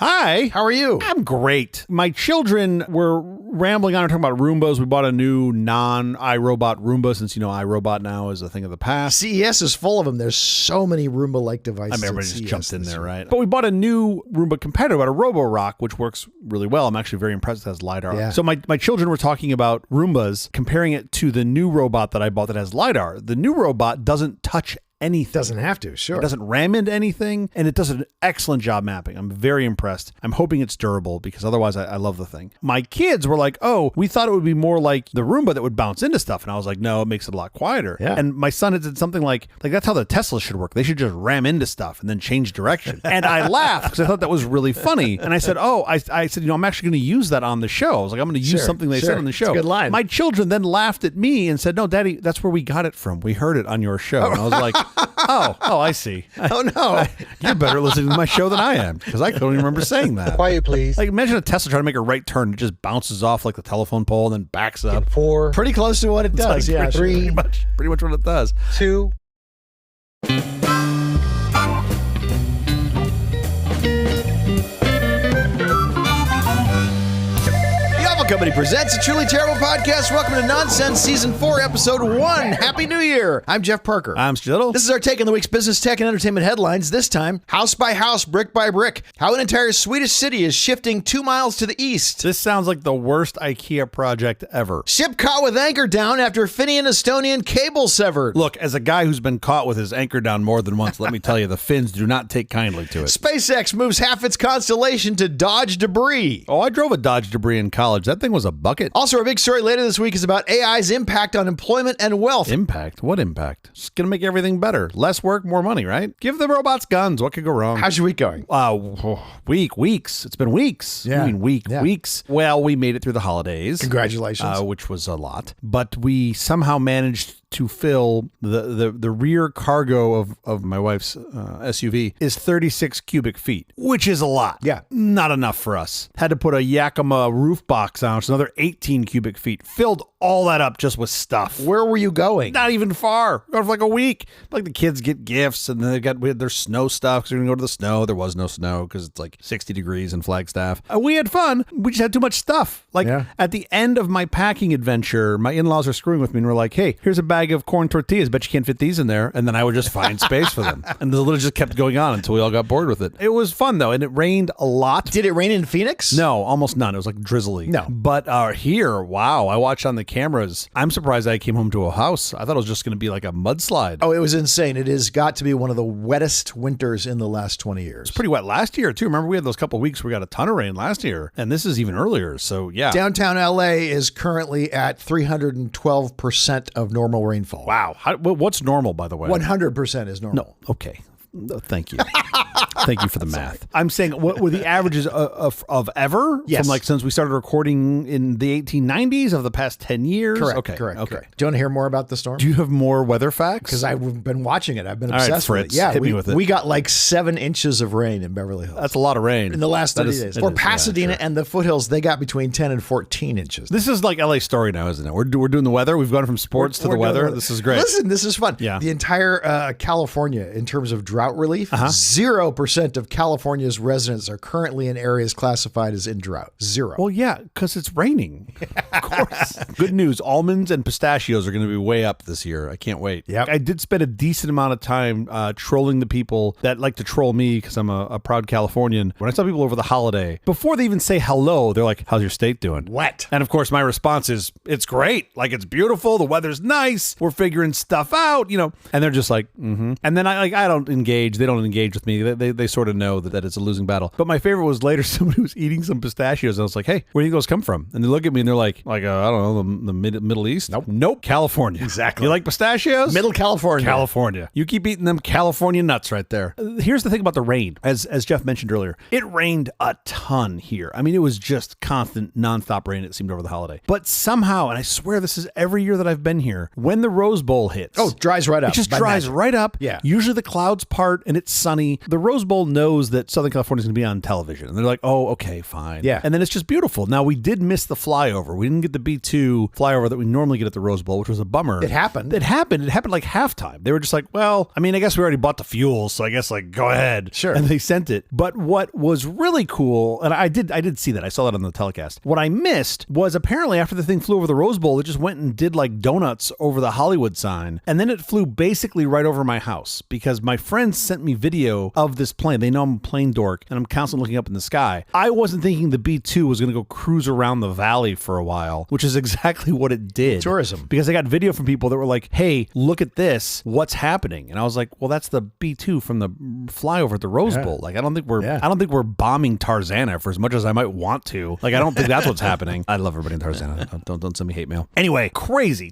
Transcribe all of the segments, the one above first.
Hi. How are you? I'm great. My children were rambling on and talking about Roombas. We bought a new non-iRobot Roomba since, iRobot now is a thing of the past. CES is full of them. There's so many Roomba-like devices. Everybody just jumped in there, right? But we bought a new Roomba competitor, about a Roborock, which works really well. I'm actually very impressed it has LiDAR. Yeah. So my children were talking about Roombas, comparing it to the new robot that I bought that has LiDAR. The new robot doesn't touch anything. Doesn't have to, sure. It doesn't ram into anything, and it does an excellent job mapping. I'm very impressed. I'm hoping it's durable because otherwise I love the thing. My kids were like, oh, we thought it would be more like the Roomba that would bounce into stuff. And I was like, no, it makes it a lot quieter. Yeah. And my son had said something like that's how the Tesla should work. They should just ram into stuff and then change direction. And I laughed because I thought that was really funny. And I said, I said, I'm actually going to use that on the show. I was like, I'm going to use something they said on the show. It's a good line. My children then laughed at me and said, no, Daddy, that's where we got it from. We heard it on your show. And I was like, Oh, I see. Oh, no. You're better listening to my show than I am because I don't even remember saying that. Quiet, please. Like, imagine a Tesla trying to make a right turn. It just bounces off like the telephone pole and then backs up. 4, Pretty close to what it does. Like, Yeah, pretty much what it does. 2. Company presents a truly terrible podcast. Welcome to Nonsense Season 4, Episode 1. Happy New Year. I'm Jeff Parker. I'm Stittle. This is our take on the week's business, tech, and entertainment headlines. This time, house by house, brick by brick. How an entire Swedish city is shifting 2 miles to the east. This sounds like the worst IKEA project ever. Ship caught with anchor down after Finnish-Estonian cable severed. Look, as a guy who's been caught with his anchor down more than once, let me tell you, the Finns do not take kindly to it. SpaceX moves half its Constellation to dodge debris. Oh, I drove a Dodge Debris in college. That thing was a bucket. Also, our big story later this week is about AI's impact on employment and wealth. Impact? What impact? It's going to make everything better. Less work, more money, right? Give the robots guns. What could go wrong? How's your week going? Weeks. It's been weeks. Yeah. I mean, weeks. Well, we made it through the holidays. Congratulations. Which was a lot. But we somehow managed to fill the rear cargo of my wife's SUV is 36 cubic feet, which is a lot. Yeah. Not enough for us. Had to put a Yakima roof box on, so another 18 cubic feet. Filled all that up just with stuff. Where were you going? Not even far. Going for like a week. Like the kids get gifts and then we had their snow stuff because we're going to go to the snow. There was no snow because it's like 60 degrees in Flagstaff. We had fun. We just had too much stuff. At the end of my packing adventure, my in-laws are screwing with me and we're like, hey, here's a bag of corn tortillas. Bet you can't fit these in there. And then I would just find space for them. And the little just kept going on until we all got bored with it. It was fun though. And it rained a lot. Did it rain in Phoenix? No, almost none. It was like drizzly. No. But here, wow, I watched on the cameras. I'm surprised I came home to a house. I thought it was just going to be like a mudslide. Oh, it was insane. It has got to be one of the wettest winters in the last 20 years. It's pretty wet last year, too. Remember, we had those couple of weeks where we got a ton of rain last year, and this is even earlier, so yeah. Downtown LA is currently at 312% of normal rainfall. Wow. What's normal, by the way? 100% is normal. No, okay. Thank you. Thank you for the math. I'm saying, what were the averages of ever? Yes. From since we started recording in the 1890s of the past 10 years? Correct. Okay. Correct. Okay. Do you want to hear more about the storm? Do you have more weather facts? Because I've been watching it. I've been All right, obsessed with Fritz, it. Yeah, hit me with it. We got like 7 inches of rain in Beverly Hills. That's a lot of rain. In the last 30 days. For Pasadena sure. and the foothills, they got between 10 and 14 inches. This is like LA story now, isn't it? We're doing the weather. We've gone from sports to the weather. This is great. Listen, this is fun. Yeah. The entire California, in terms of drought relief, 0% of California's residents are currently in areas classified as in drought. 0. Well, yeah, because it's raining. Of course. Good news. Almonds and pistachios are going to be way up this year. I can't wait. Yep. I did spend a decent amount of time trolling the people that like to troll me because I'm a proud Californian. When I saw people over the holiday, before they even say hello, they're like, how's your state doing? Wet. And of course, my response is, it's great. Like, it's beautiful. The weather's nice. We're figuring stuff out, And they're just like, mm-hmm. And then I don't engage. They don't engage with me. They sort of know that it's a losing battle. But my favorite was later somebody was eating some pistachios and I was like, hey, where do you think those come from? And they look at me and they're like I don't know, the Middle East? Nope. California. Exactly. You like pistachios? Middle California. California. You keep eating them California nuts right there. Here's the thing about the rain. As Jeff mentioned earlier, it rained a ton here. I mean, it was just constant, nonstop rain, it seemed, over the holiday. But somehow, and I swear this is every year that I've been here, when the Rose Bowl hits. Oh, dries right up. It just dries right up. Yeah. Usually the clouds part and it's sunny. The Rose Bowl knows that Southern California is going to be on television. And they're like, oh, okay, fine. Yeah. And then it's just beautiful. Now, we did miss the flyover. We didn't get the B2 flyover that we normally get at the Rose Bowl, which was a bummer. It happened. It happened like halftime. They were just like, well, I mean, I guess we already bought the fuel, so I guess like go ahead. Sure. And they sent it. But what was really cool, and I did see that. I saw that on the telecast. What I missed was apparently after the thing flew over the Rose Bowl, it just went and did like donuts over the Hollywood sign. And then it flew basically right over my house because my friends sent me video of this plane. They know I'm a plane dork and I'm constantly looking up in the sky. I wasn't thinking the B2 was going to go cruise around the valley for a while, which is exactly what it did. Tourism. Because I got video from people that were like, hey, look at this. What's happening? And I was like, well, that's the B2 from the flyover at the Rose Bowl. Like, I don't think we're bombing Tarzana for as much as I might want to. Like, I don't think that's what's happening. I love everybody in Tarzana. Don't send me hate mail. Anyway,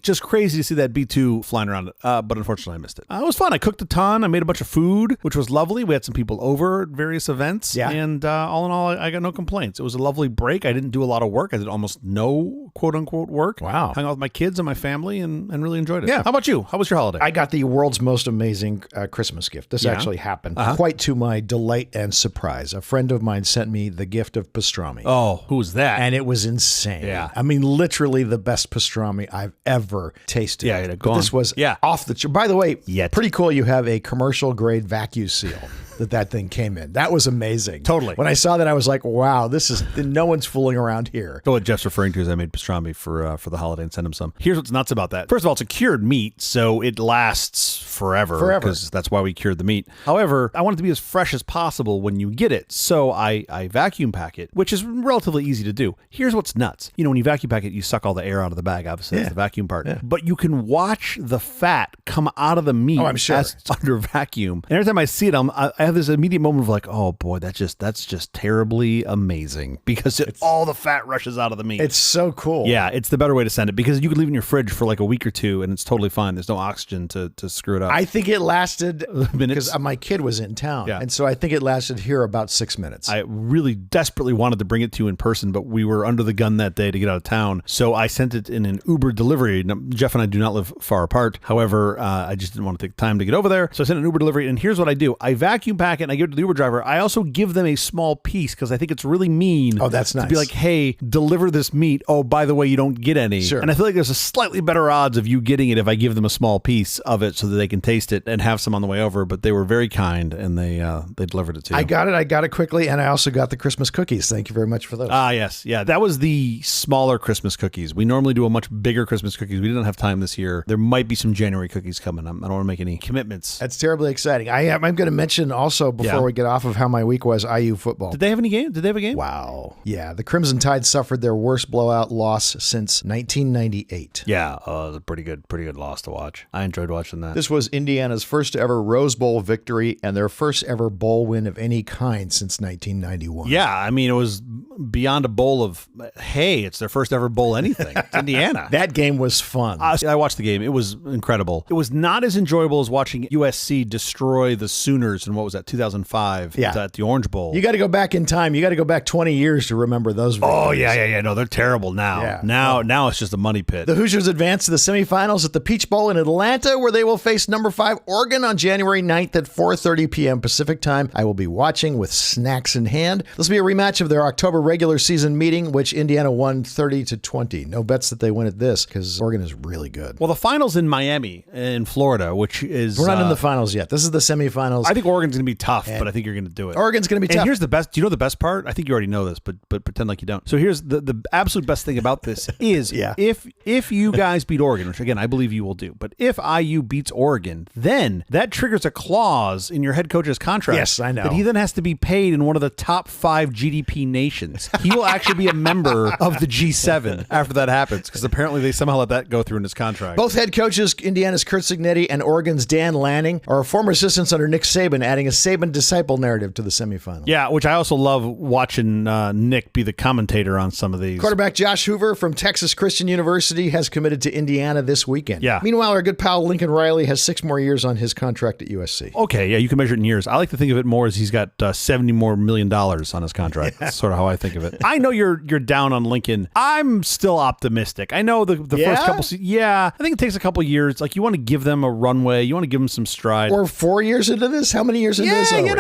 just crazy to see that B2 flying around. But unfortunately, I missed it. It was fun. I cooked a ton. I made a bunch of food, which was lovely. We had some people over at various events. Yeah. And all in all, I got no complaints. It was a lovely break. I didn't do a lot of work. I did almost no quote unquote work. Wow. Hung out with my kids and my family and really enjoyed it. Yeah. How about you? How was your holiday? I got the world's most amazing Christmas gift. This actually happened quite to my delight and surprise. A friend of mine sent me the gift of pastrami. Oh, who was that? And it was insane. Yeah. I mean, literally the best pastrami I've ever tasted. Yeah, go on. This was off the chart. By the way, pretty cool you have a commercial grade vacuum seal. that thing came in. That was amazing. Totally. When I saw that, I was like, wow, no one's fooling around here. So what Jeff's referring to is I made pastrami for the holiday and sent him some. Here's what's nuts about that. First of all, it's a cured meat, so it lasts forever. Because that's why we cured the meat. However, I want it to be as fresh as possible when you get it. So I vacuum pack it, which is relatively easy to do. Here's what's nuts. You know, when you vacuum pack it, you suck all the air out of the bag. Obviously, that's the vacuum part. Yeah. But you can watch the fat come out of the meat I'm sure. as it's under vacuum. And every time I see it, I have this immediate moment of like, oh boy, that's just terribly amazing because all the fat rushes out of the meat. It's so cool. Yeah, it's the better way to send it because you could leave it in your fridge for like a week or two and it's totally fine. There's no oxygen to screw it up. I think it lasted minutes because my kid was in town. Yeah. And so I think it lasted here about 6 minutes. I really desperately wanted to bring it to you in person, but we were under the gun that day to get out of town. So I sent it in an Uber delivery. Now, Jeff and I do not live far apart. However, I just didn't want to take time to get over there. So I sent an Uber delivery. And here's what I do. I vacuum pack it and I give it to the Uber driver. I also give them a small piece because I think it's really mean. Oh, that's nice. To be like, hey, deliver this meat. Oh, by the way, you don't get any. Sure. And I feel like there's a slightly better odds of you getting it if I give them a small piece of it so that they can taste it and have some on the way over. But they were very kind and they delivered it to you. I got it quickly. And I also got the Christmas cookies. Thank you very much for those. Yes. Yeah. That was the smaller Christmas cookies. We normally do a much bigger Christmas cookies. We didn't have time this year. There might be some January cookies coming. I don't want to make any commitments. That's terribly exciting. I'm going to mention also before we get off of how my week was, IU football. Did they have any game? Did they have a game? Wow. Yeah. The Crimson Tide suffered their worst blowout loss since 1998. Yeah. It was a pretty good loss to watch. I enjoyed watching that. This was Indiana's first ever Rose Bowl victory and their first ever bowl win of any kind since 1991. Yeah. I mean, it was beyond a bowl of, hey, it's their first ever bowl anything. It's Indiana. That game was fun. I watched the game. It was incredible. It was not as enjoyable as watching USC destroy the Sooners in, what was that, 2005 at the Orange Bowl. You got to go back in time. You got to go back 20 years to remember those victories. Oh, yeah. No, they're terrible now. Yeah. Now it's just a money pit. The Hoosiers advance to the semifinals at the Peach Bowl in Atlanta, where they will face number 5 Oregon on January 9th at 4:30 p.m. Pacific time. I will be watching with snacks in hand. This will be a rematch of their October regular season meeting, which Indiana won 30-20. No bets that they win at this because Oregon is really good. Well, the finals in Miami, in Florida, which is... We're not in the finals yet. This is the semifinals. I think Oregon's going to be tough, but I think you're going to do it. Oregon's going to be tough. And here's the best... Do you know the best part? I think you already know this, but pretend like you don't. So here's the absolute best thing about this is if you guys beat Oregon, which again, I believe you will do, but if IU beats Oregon, then that triggers a clause in your head coach's contract. Yes, I know. That he then has to be paid in one of the top 5 GDP nations. He will actually be a member of the G7 after that happens, because apparently they somehow let that go through in his contract. Both head coaches, Indiana's Kurt Cignetti and Oregon's Dan Lanning, are former assistants under Nick Saban, adding a Saban disciple narrative to the semifinals. Yeah, which I also love watching Nick be the commentator on some of these. Quarterback Josh Hoover from Texas Christian University has committed to Indiana this weekend. Yeah. Meanwhile, our good pal Lincoln Riley has 6 more years on his contract at USC. Okay, yeah, you can measure it in years. I like to think of it more as he's got $70 more million on his contract. That's sort of how I think think of it. I know you're down on Lincoln. I'm still optimistic. I know the first couple. I think it takes a couple years. Like you want to give them a runway. You want to give them some stride. We're 4 years into this. How many years into this? You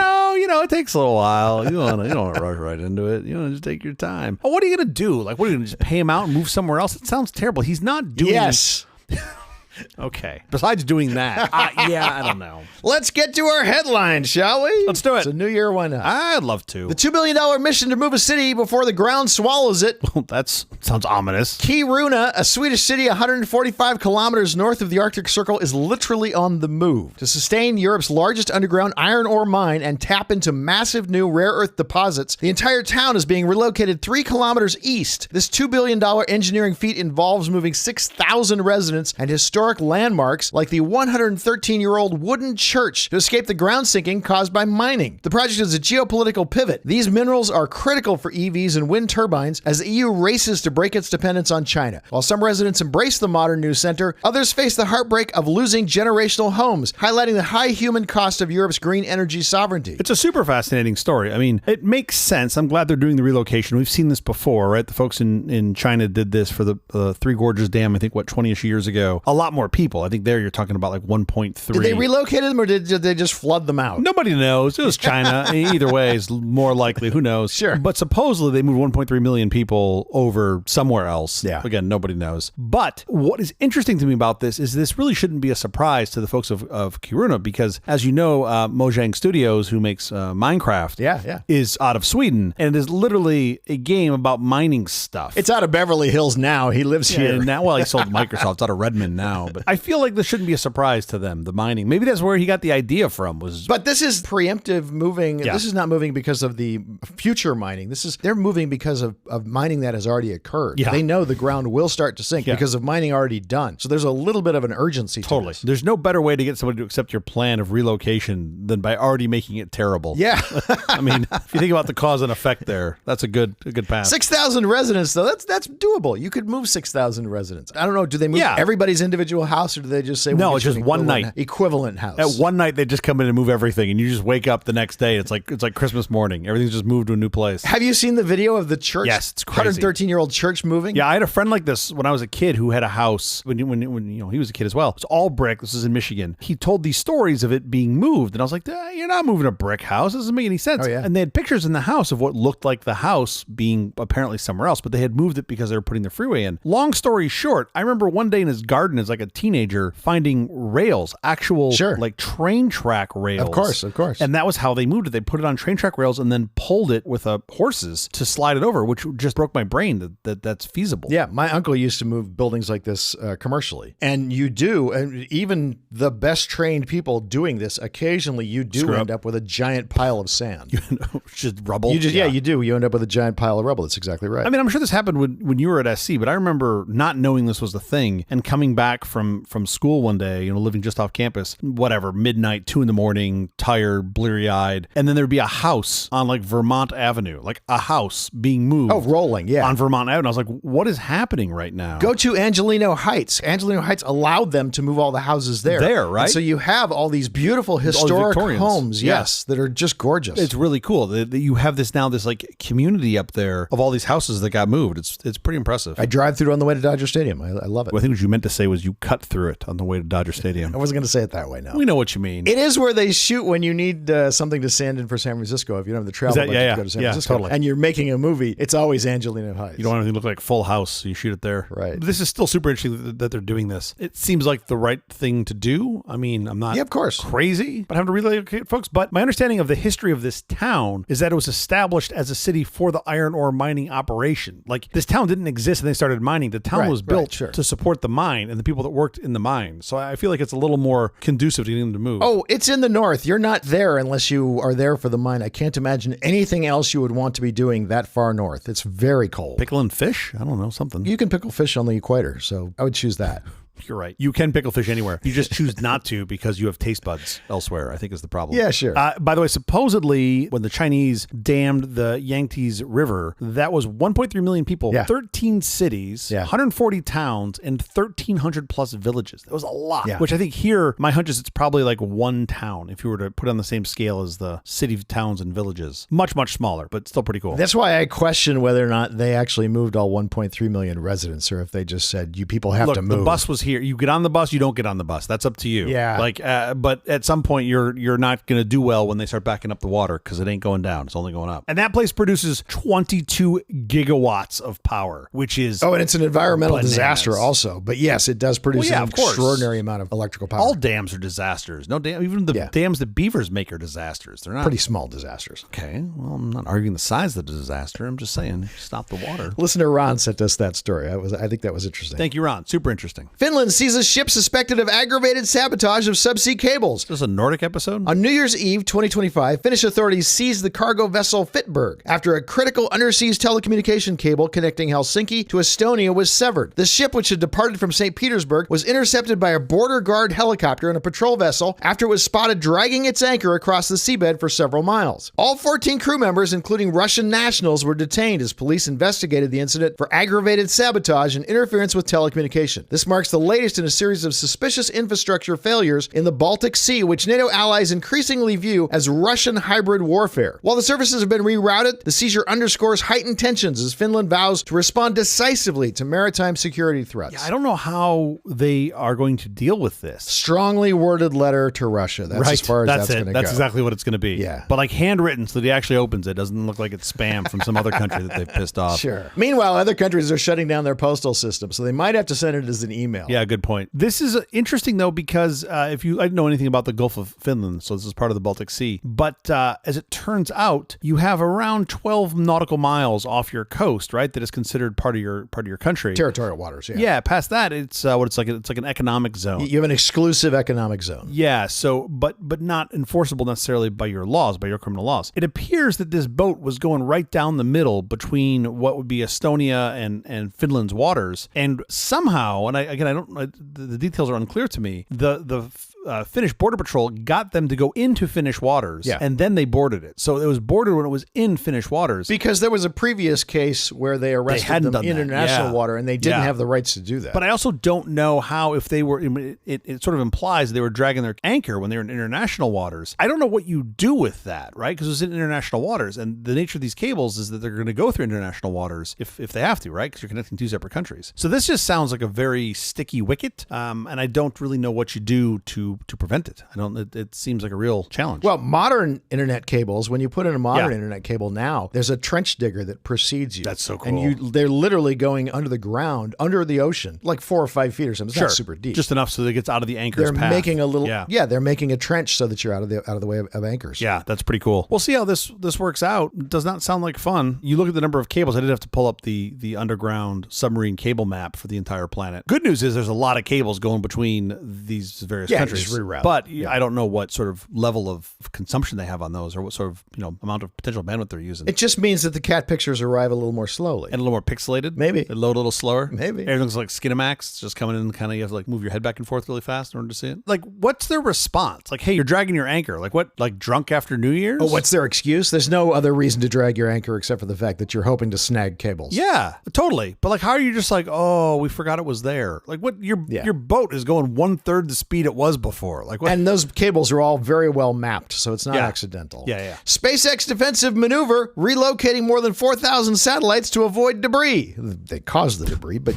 know, it takes a little while. You don't want to rush right into it. You want to just take your time. Oh, what are you gonna do? Like, what are you gonna just pay him out and move somewhere else? It sounds terrible. He's not doing. Yes. Okay. Besides doing that, I don't know. Let's get to our headline, shall we? Let's do it. It's a new year, why not? I'd love to. The $2 billion mission to move a city before the ground swallows it. That sounds ominous. Kiruna, a Swedish city 145 kilometers north of the Arctic Circle, is literally on the move. To sustain Europe's largest underground iron ore mine and tap into massive new rare earth deposits, the entire town is being relocated 3 kilometers east. This $2 billion engineering feat involves moving 6,000 residents and historic landmarks like the 113-year-old wooden church to escape the ground sinking caused by mining. The project is a geopolitical pivot. These minerals are critical for EVs and wind turbines as the EU races to break its dependence on China. While some residents embrace the modern new center, others face the heartbreak of losing generational homes, highlighting the high human cost of Europe's green energy sovereignty. It's a super fascinating story. I mean, it makes sense. I'm glad they're doing the relocation. We've seen this before, right? The folks in China did this for the Three Gorges Dam, I think, 20-ish years ago. A lot more people. I think there you're talking about like 1.3. Did they relocate them or did they just flood them out? Nobody knows. It was China. Either way is more likely. Who knows? Sure. But supposedly they moved 1.3 million people over somewhere else. Yeah. Again, nobody knows. But what is interesting to me about this is this really shouldn't be a surprise to the folks of Kiruna because, as you know, Mojang Studios, who makes Minecraft, is out of Sweden. And it is literally a game about mining stuff. It's out of Beverly Hills now. He lives here. Now, well, he sold to Microsoft. It's out of Redmond now. But I feel like this shouldn't be a surprise to them, the mining. Maybe that's where he got the idea from. But this is preemptive moving. Yeah. This is not moving because of the future mining. They're moving because of mining that has already occurred. Yeah. They know the ground will start to sink because of mining already done. So there's a little bit of an urgency to this. There's no better way to get somebody to accept your plan of relocation than by already making it terrible. Yeah. I mean, if you think about the cause and effect there, that's a good path. 6,000 residents, though, that's doable. You could move 6,000 residents. I don't know. Do they move everybody's individual house or do they just say, no, it's just one night. Equivalent house. At one night, they just come in and move everything, and you just wake up the next day. It's like Christmas morning. Everything's just moved to a new place. Have you seen the video of the church? Yes, it's crazy. 113-year-old church moving? Yeah, I had a friend like this when I was a kid who had a house when he was a kid as well. It's all brick. This is in Michigan. He told these stories of it being moved, and I was like, "You're not moving a brick house. This doesn't make any sense." Oh, yeah. And they had pictures in the house of what looked like the house being apparently somewhere else, but they had moved it because they were putting the freeway in. Long story short, I remember one day in his garden as like a teenager finding rails, actual like train track rails. Of course. And that was how they moved it. They put it on train track rails and then pulled it with horses to slide it over, which just broke my brain that's feasible. Yeah, my uncle used to move buildings like this commercially. And you do, and even the best trained people doing this, occasionally you do end up with a giant pile of sand. Just rubble. You do. You end up with a giant pile of rubble. That's exactly right. I mean, I'm sure this happened when you were at SC, but I remember not knowing this was the thing and coming back from school one day, living just off campus, whatever, midnight, 2 a.m, tired, bleary-eyed, and then there'd be a house on like Vermont Avenue, like a house being moved. Oh, rolling, yeah. On Vermont Avenue. I was like, what is happening right now? Go to Angelino Heights. Angelino Heights allowed them to move all the houses there. Right? And so you have all these beautiful historic homes, that are just gorgeous. It's really cool that you have this like community up there of all these houses that got moved. It's pretty impressive. I drive through it on the way to Dodger Stadium. I love it. Well, I think what you meant to say was you cut through it on the way to Dodger Stadium. I wasn't going to say it that way, no. We know what you mean. It is where they shoot when you need something to sand in for San Francisco. If you don't have the travel budget to go to San Francisco. Totally. And you're making a movie, it's always Angelino Heights. You don't want anything to look like Full House, so you shoot it there. Right. This is still super interesting that they're doing this. It seems like the right thing to do. I mean, I'm not of course. crazy, but I have to relocate folks. But my understanding of the history of this town is that it was established as a city for the iron ore mining operation. Like, this town didn't exist and they started mining. The town was built to support the mine and the people that worked in the mine. So I feel like it's a little more conducive to getting them to move. Oh, it's in the north. You're not there unless you are there for the mine. I can't imagine anything else you would want to be doing that far north. It's very cold. Pickling fish? I don't know, something. You can pickle fish on the equator, so I would choose that. You're right. You can pickle fish anywhere. You just choose not to because you have taste buds elsewhere, I think is the problem. Yeah, sure. By the way, supposedly when the Chinese dammed the Yangtze River, that was 1.3 million people, 13 cities, 140 towns, and 1,300 plus villages. That was a lot, which I think here, my hunch is it's probably like one town if you were to put it on the same scale as the city, towns, and villages. Much, much smaller, but still pretty cool. That's why I question whether or not they actually moved all 1.3 million residents or if they just said, you people have to move. The bus was here. You get on the bus, you don't get on the bus. That's up to you. Yeah. Like, but at some point, you're not going to do well when they start backing up the water because it ain't going down. It's only going up. And that place produces 22 gigawatts of power, which is and it's an environmental disaster also. But yes, it does produce an extraordinary amount of electrical power. All dams are disasters. No dam, even the dams that beavers make are disasters. They're not pretty small disasters. Okay. Well, I'm not arguing the size of the disaster. I'm just saying stop the water. Listener Ron sent us that story. I think that was interesting. Thank you, Ron. Super interesting. Finland seizes ship suspected of aggravated sabotage of subsea cables. Is this a Nordic episode? On New Year's Eve 2025, Finnish authorities seized the cargo vessel Fitberg after a critical undersea telecommunication cable connecting Helsinki to Estonia was severed. The ship, which had departed from St. Petersburg, was intercepted by a border guard helicopter and a patrol vessel after it was spotted dragging its anchor across the seabed for several miles. All 14 crew members, including Russian nationals, were detained as police investigated the incident for aggravated sabotage and interference with telecommunication. This marks the latest in a series of suspicious infrastructure failures in the Baltic Sea, which NATO allies increasingly view as Russian hybrid warfare. While the services have been rerouted, the seizure underscores heightened tensions as Finland vows to respond decisively to maritime security threats. Yeah, I don't know how they are going to deal with this. Strongly worded letter to Russia. That's as far as that's going to go. That's exactly what it's going to be. Yeah. But like handwritten so that he actually opens it. Doesn't look like it's spam from some other country that they've pissed off. Sure. Meanwhile, other countries are shutting down their postal system, so they might have to send it as an email. Yeah, good point. This is interesting, though, because I didn't know anything about the Gulf of Finland, so this is part of the Baltic Sea. But as it turns out, you have around 12 nautical miles off your coast, right? That is considered part of your country. Territorial waters, yeah. Yeah, past that, it's it's like an economic zone. You have an exclusive economic zone. Yeah, so but not enforceable necessarily by your laws, by your criminal laws. It appears that this boat was going right down the middle between what would be Estonia and Finland's waters, and somehow, and the details are unclear to me. The Finnish Border Patrol got them to go into Finnish waters, and then they boarded it. So it was boarded when it was in Finnish waters. Because there was a previous case where they arrested them in international water, and they didn't have the rights to do that. But I also don't know how, if they were, it sort of implies they were dragging their anchor when they were in international waters. I don't know what you do with that, right? Because it was in international waters, and the nature of these cables is that they're going to go through international waters if they have to, right? Because you're connecting two separate countries. So this just sounds like a very sticky wicket, and I don't really know what you do to prevent it. It seems like a real challenge. Well, modern internet cables, when you put in a modern internet cable now, there's a trench digger that precedes you. That's so cool. And they're literally going under the ground, under the ocean, like 4 or 5 feet or something. It's not super deep. Just enough so that it gets out of the anchor's They're path. making a little, they're making a trench so that you're out of the way of anchors. Yeah, that's pretty cool. We'll see how this works out. It does not sound like fun. You look at the number of cables. I did have to pull up the underground submarine cable map for the entire planet. Good news is there's a lot of cables going between these various countries. Just reroute. But I don't know what sort of level of consumption they have on those, or what sort of amount of potential bandwidth they're using. It just means that the cat pictures arrive a little more slowly. And a little more pixelated? Maybe. They load a little slower? Maybe. Everything's like Skinamax. It's just coming in kind of, you have to like move your head back and forth really fast in order to see it. Like, what's their response? Like, hey, you're dragging your anchor. Like what? Like drunk after New Year's? Oh, what's their excuse? There's no other reason to drag your anchor except for the fact that you're hoping to snag cables. Yeah, totally. But like, how are you just like, oh, we forgot it was there? Like what? Your boat is going 1/3 the speed it was before. Like what? And those cables are all very well mapped, so it's not accidental. Yeah. SpaceX defensive maneuver, relocating more than 4,000 satellites to avoid debris. They caused the debris, but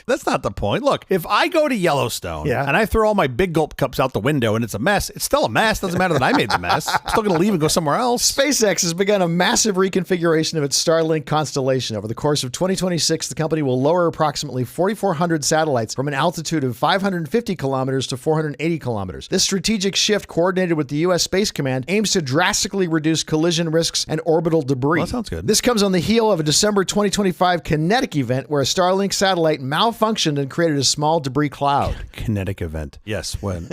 that's not the point. Look, if I go to Yellowstone and I throw all my big gulp cups out the window and it's a mess, it's still a mess. Doesn't matter that I made the mess. I'm still going to leave and go somewhere else. SpaceX has begun a massive reconfiguration of its Starlink constellation. Over the course of 2026, the company will lower approximately 4,400 satellites from an altitude of 550 kilometers to 480 kilometers. This strategic shift, coordinated with the U.S. Space Command, aims to drastically reduce collision risks and orbital debris. Well, that sounds good. This comes on the heel of a December 2025 kinetic event where a Starlink satellite malfunctioned and created a small debris cloud. Kinetic event. Yes, when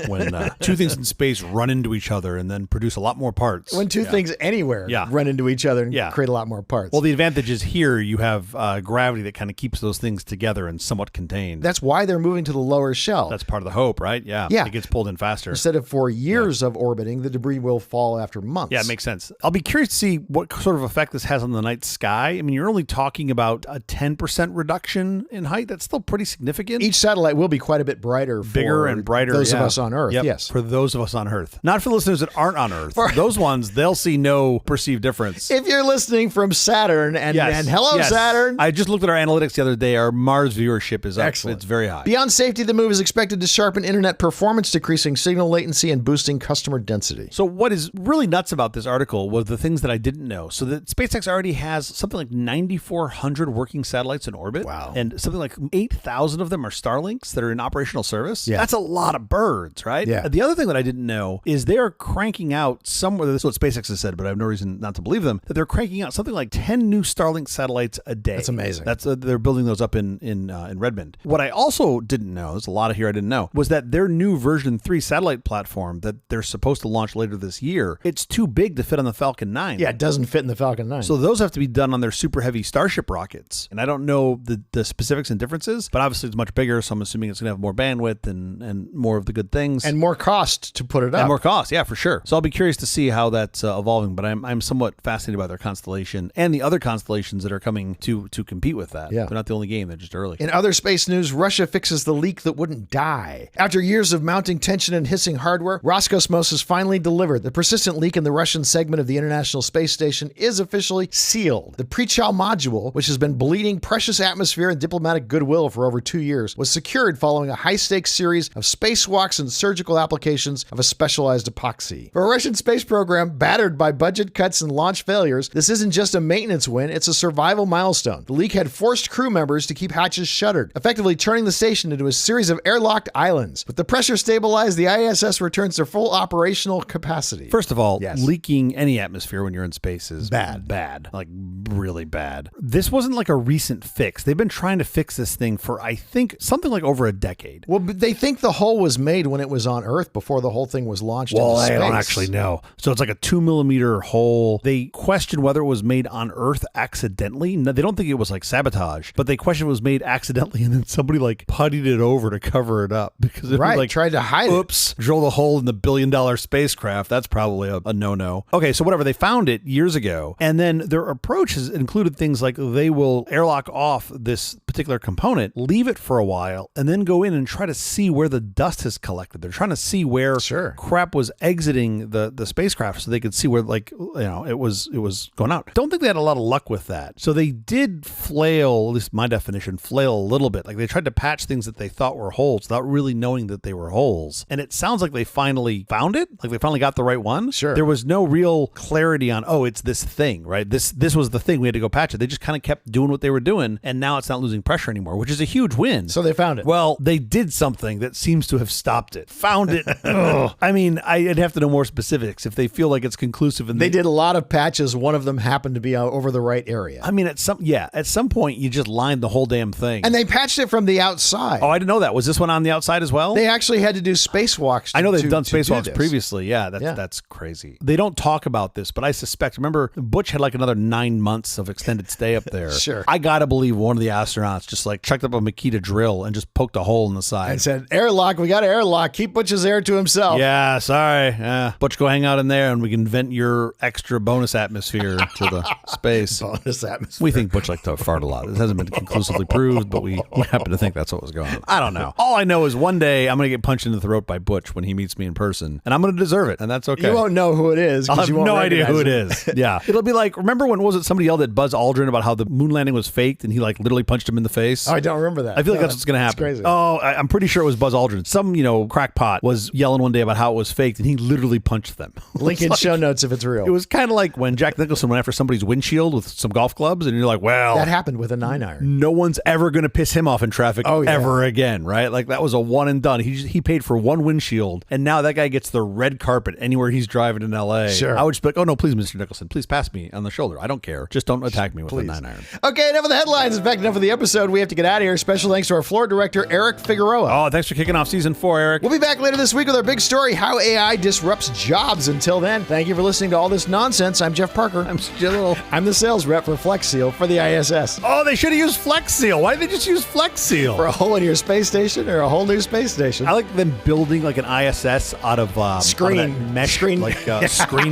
two things in space run into each other and then produce a lot more parts. When two things anywhere run into each other and create a lot more parts. Well, the advantage is here you have gravity that kind of keeps those things together and somewhat contained. That's why they're moving moving to the lower shell. That's part of the hope, right? Yeah. Yeah. It gets pulled in faster. Instead of 4 years of orbiting, the debris will fall after months. Yeah, it makes sense. I'll be curious to see what sort of effect this has on the night sky. I mean, you're only talking about a 10% reduction in height. That's still pretty significant. Each satellite will be quite a bit brighter, bigger and brighter. Those of us on Earth, yes. For those of us on Earth. Not for listeners that aren't on Earth. Those ones, they'll see no perceived difference. If you're listening from Saturn, and hello, Saturn. I just looked at our analytics the other day. Our Mars viewership is up. Excellent. It's very high. Beyond safety, the move is expected to sharpen internet performance, decreasing signal latency and boosting customer density. So what is really nuts about this article was the things that I didn't know. So that SpaceX already has something like 9,400 working satellites in orbit. Wow. And something like 8,000 of them are Starlinks that are in operational service. Yeah. That's a lot of birds, right? Yeah. The other thing that I didn't know is they are cranking out somewhere, this is what SpaceX has said, but I have no reason not to believe them, that they're cranking out something like 10 new Starlink satellites a day. That's amazing. They're building those up in Redmond. What I also didn't know, there's a lot of here I didn't know, was that their new version 3 satellite platform that they're supposed to launch later this year, it's too big to fit on the Falcon 9. Yeah, it doesn't fit in the Falcon 9. So those have to be done on their super heavy Starship rockets. And I don't know the specifics and differences, but obviously it's much bigger, so I'm assuming it's going to have more bandwidth and more of the good things. And more cost to put it up. And more cost, yeah, for sure. So I'll be curious to see how that's evolving, but I'm somewhat fascinated by their constellation and the other constellations that are coming to compete with that. Yeah. They're not the only game, they're just early. In other space news, Russia fixes the leak that wouldn't die. After years of mounting tension and hissing hardware, Roscosmos has finally delivered. The persistent leak in the Russian segment of the International Space Station is officially sealed. The pre-chow module, which has been bleeding precious atmosphere and diplomatic goodwill for over 2 years, was secured following a high-stakes series of spacewalks and surgical applications of a specialized epoxy. For a Russian space program battered by budget cuts and launch failures, this isn't just a maintenance win, it's a survival milestone. The leak had forced crew members to keep hatches shuttered, effectively turning the station into a series of airlocked islands. With the pressure stabilized, the ISS returns to full operational capacity. First of all, Yes. leaking any atmosphere when you're in space is Bad. Bad. Like really bad. This wasn't like a recent fix. They've been trying to fix this thing for, I think, something like over a decade. Well, but they think the hole was made when it was on Earth before the whole thing was launched into Well, space. I don't actually know. So it's like a 2-millimeter hole. They question whether it was made on Earth accidentally. No, they don't think it was like sabotage, but they question if it was made accidentally and then somebody like puttied it over to cover it up because it Right, like tried to hide oops, drill a hole in the billion-dollar spacecraft. That's probably a no-no. Okay, so whatever. They found it years ago, and then their approach has included things like they will airlock off this particular component, leave it for a while, and then go in and try to see where the dust has collected. They're trying to see where crap was exiting the spacecraft so they could see where, like, you know, it was going out. Don't think they had a lot of luck with that. So they did flail, at least my definition, flail a little bit. Like they tried to patch things that they thought were holes without really knowing that they were holes. And it sounds like they finally found it. Like they finally got the right one. Sure. There was no real clarity on, oh, it's this thing, right? This was the thing. We had to go patch it. They just kind of kept doing what they were doing. And now it's not losing pressure anymore, which is a huge win. So they found it. Well, they did something that seems to have stopped it. Found it. Ugh. I mean, I'd have to know more specifics if they feel like it's conclusive. And they did a lot of patches. One of them happened to be over the right area. I mean, at some point you just lined the whole damn thing. And they patched it from the outside. Oh, I didn't know that. Was this one on the outside as well? They actually had to do spacewalks. I know they've done spacewalks previously. Yeah, that's crazy. They don't talk about this, but I suspect, remember, Butch had like another 9 months of extended stay up there. Sure. I gotta believe one of the astronauts just like chucked up a Makita drill and just poked a hole in the side. And said, airlock, we got to airlock. Keep Butch's air to himself. Yeah, sorry. Butch, go hang out in there and we can vent your extra bonus atmosphere to the space. Bonus atmosphere. We think Butch likes to fart a lot. This hasn't been conclusively proved, but we happen to think that's what was going on. I don't know. All I know is one day I'm going to get punched in the throat by Butch when he meets me in person, and I'm going to deserve it, and that's okay. You won't know who it is. I'll have you won't no idea who it recognize is. Yeah. It'll be like, remember when somebody yelled at Buzz Aldrin about how the moon landing was faked and he like literally punched him in the face? Oh, I don't remember that. I feel like that's what's going to happen. Crazy. Oh, I'm pretty sure it was Buzz Aldrin. Some, crackpot was yelling one day about how it was faked and he literally punched them. Link in show notes if it's real. It was kind of like when Jack Nicholson went after somebody's windshield with some golf clubs and you're like, well, that happened with a 9-iron. No one's ever going to piss him off in traffic ever again, right? Like that was a one and done. He paid for one windshield and now that guy gets the red carpet anywhere he's driving in LA. Sure. I would just be like, oh no, please, Mr. Nicholson, please pass me on the shoulder. I don't care. Just don't attack me with a 9-iron. Okay, enough of the headlines. In fact, enough of the episode. episode. We have to get out of here. Special thanks to our floor director, Eric Figueroa. Oh, thanks for kicking off season 4, Eric. We'll be back later this week with our big story, how AI disrupts jobs. Until then, thank you for listening to all this nonsense. I'm Jeff Parker. I'm Jill. I'm the sales rep for Flex Seal for the ISS. Oh, they should have used Flex Seal. Why did they just use Flex Seal? For a hole in your space station or a whole new space station? I like them building like an ISS out of screen mesh, screen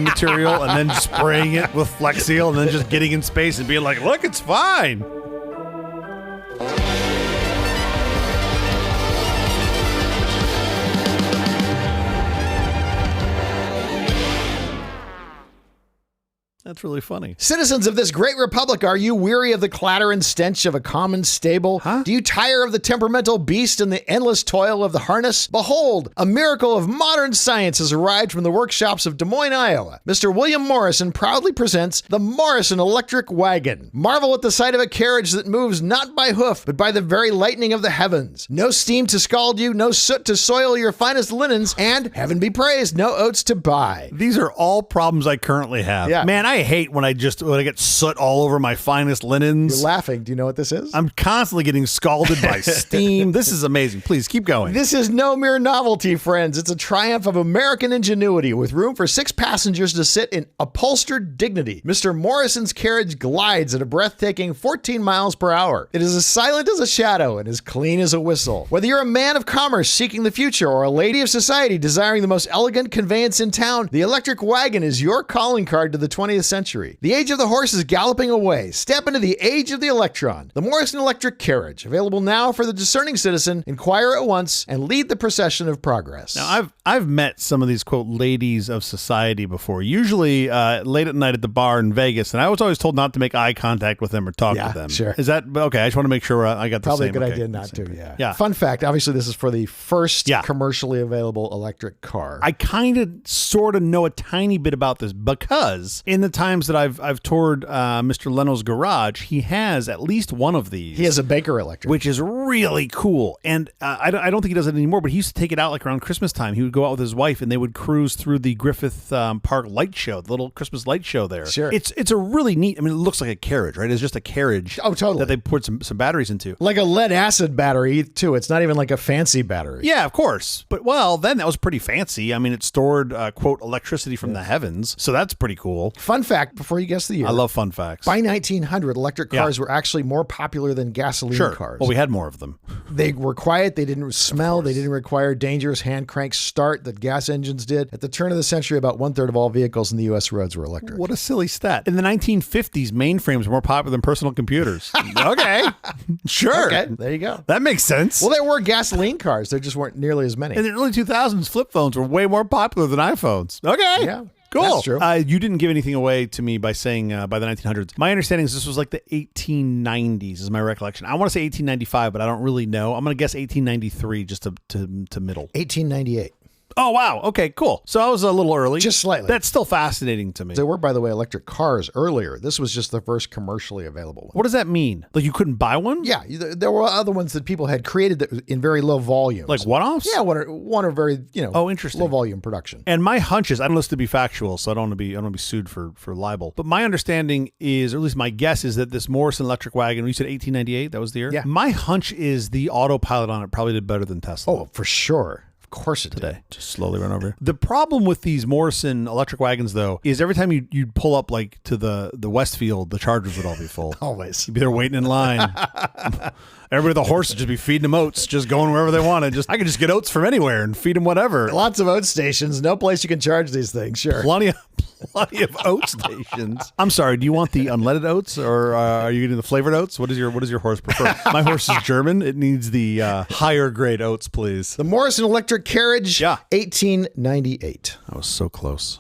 material, and then spraying it with Flex Seal, and then just getting in space and being like, look, it's fine. That's really funny. Citizens of this great republic, are you weary of the clatter and stench of a common stable? Huh? Do you tire of the temperamental beast and the endless toil of the harness? Behold, a miracle of modern science has arrived from the workshops of Des Moines, Iowa. Mr. William Morrison proudly presents the Morrison Electric Wagon. Marvel at the sight of a carriage that moves not by hoof, but by the very lightning of the heavens. No steam to scald you, no soot to soil your finest linens, and, heaven be praised, no oats to buy. These are all problems I currently have. Yeah. Man, I hate when I get soot all over my finest linens. You're laughing. Do you know what this is? I'm constantly getting scalded by steam. This is amazing. Please keep going. This is no mere novelty, friends. It's a triumph of American ingenuity with room for 6 passengers to sit in upholstered dignity. Mr. Morrison's carriage glides at a breathtaking 14 miles per hour. It is as silent as a shadow and as clean as a whistle. Whether you're a man of commerce seeking the future or a lady of society desiring the most elegant conveyance in town, the electric wagon is your calling card to the 20th century. The age of the horse is galloping away. Step into the age of the electron. The Morrison Electric Carriage, available now for the discerning citizen. Inquire at once and lead the procession of progress. Now, I've met some of these, quote, ladies of society before, usually late at night at the bar in Vegas, and I was always told not to make eye contact with them or talk to them. Sure. Is that okay? I just want to make sure I got the Probably same. a good okay, idea not to, Yeah. Fun fact, obviously this is for the first commercially available electric car. I kind of sort of know a tiny bit about this because in the times that I've toured Mr. Leno's garage, he has at least one of these. He has a Baker Electric, which is really cool. And I don't think he does it anymore, but he used to take it out like around Christmas time. He would go out with his wife and they would cruise through the Griffith Park light show, the little Christmas light show there. Sure. It's a really neat, I mean, it looks like a carriage, right? It's just a carriage. Oh, totally. That they put some batteries into. Like a lead acid battery, too. It's not even like a fancy battery. Yeah, of course. But, well, then that was pretty fancy. I mean, it stored, quote, electricity from the heavens. So that's pretty cool. Fun fact, before you guess the year. I love fun facts. By 1900, electric cars were actually more popular than gasoline cars. Well, we had more of them. They were quiet. They didn't smell. They didn't require dangerous hand crank start that gas engines did. At the turn of the century, about 1/3 of all vehicles in the U.S. roads were electric. What a silly stat. In the 1950s, mainframes were more popular than personal computers. Okay. Sure. Okay, there you go. That makes sense. Well, there were gasoline cars. There just weren't nearly as many. In the early 2000s, flip phones were way more popular than iPhones. Okay. Yeah. Cool. That's true. You didn't give anything away to me by saying by the 1900s. My understanding is this was like the 1890s is my recollection. I want to say 1895, but I don't really know. I'm going to guess 1893 just to middle. 1898. Oh, wow. Okay, cool. So I was a little early. Just slightly. That's still fascinating to me. There were, by the way, electric cars earlier. This was just the first commercially available one. What does that mean? Like you couldn't buy one? Yeah, there were other ones that people had created that in very low volumes. Like one-offs? Yeah, one or very, interesting. low volume production. And my hunch is, I don't know this to be factual, so I don't want to be sued for libel. But my understanding is, or at least my guess is that this Morrison electric wagon, you said 1898, that was the year? Yeah. My hunch is the autopilot on it probably did better than Tesla. Oh, for sure. Of course it today. did. Just slowly run over. The problem with these Morrison electric wagons, though, is every time you'd pull up like to the Westfield, the chargers would all be full. Always. You'd be there waiting in line. Everybody, the horse would just be feeding them oats, just going wherever they wanted. I could just get oats from anywhere and feed them whatever. Lots of oat stations. No place you can charge these things. Sure. Plenty of oat stations. I'm sorry. Do you want the unleaded oats or are you getting the flavored oats? What does your horse prefer? My horse is German. It needs the higher grade oats, please. The Morrison Electric Carriage, 1898. I was so close.